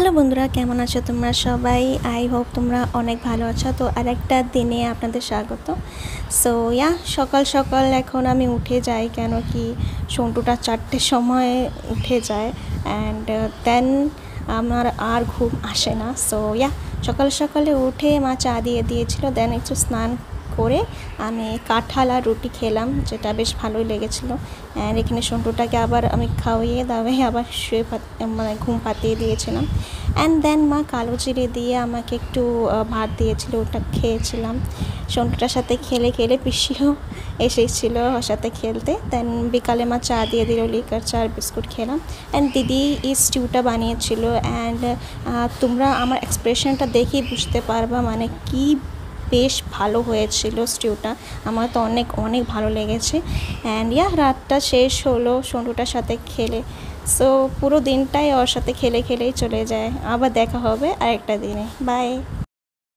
Hello বন্ধুরা, কেমন আছো তোমরা সবাই? আই হোপ তোমরা অনেক ভালো আছো। তো আরেকটা দিনে আপনাদের স্বাগত। সো সকাল সকাল এখন আমি উঠে যাই, কেন কি সন্টুটা 4টের সময় উঠে যায় অ্যান্ড দেন আমার আর ঘুম আসে না। সো সকাল সকালে উঠে মা চা দিয়ে দিয়েছিল, দেন একটু স্নান করে আমি কাঁঠাল আর রুটি খেলাম, যেটা বেশ ভালোই লেগেছিলো। অ্যান্ড এখানে সন্টুটাকে আবার আমি খাওয়িয়ে দাওয়াই আবার মানে ঘুম পাতিয়ে দিয়েছিলাম। অ্যান্ড দেন মা কালো জিরে দিয়ে আমাকে একটু ভাত দিয়েছিল, ওটা খেয়েছিলাম। সন্টুটার সাথে খেলে খেলে পিসিও এসেছিলো ওর সাথে খেলতে। দেন বিকালে মা চা দিয়ে দিল, লিকার চা আর বিস্কুট খেলাম। অ্যান্ড দিদি এই স্টিউটা বানিয়েছিল। অ্যান্ড তোমরা আমার এক্সপ্রেশনটা দেখেই বুঝতে পারবা মানে কি বেশ ভালো হয়েছিল স্টিউটা। আমার তো অনেক অনেক ভালো লেগেছে। অ্যান্ড রাতটা শেষ হলো সন্টুটার সাথে খেলে। সো পুরো দিনটাই ওর সাথে খেলে খেলেই চলে যায়। আবার দেখা হবে আরেকটা দিনে। বাই।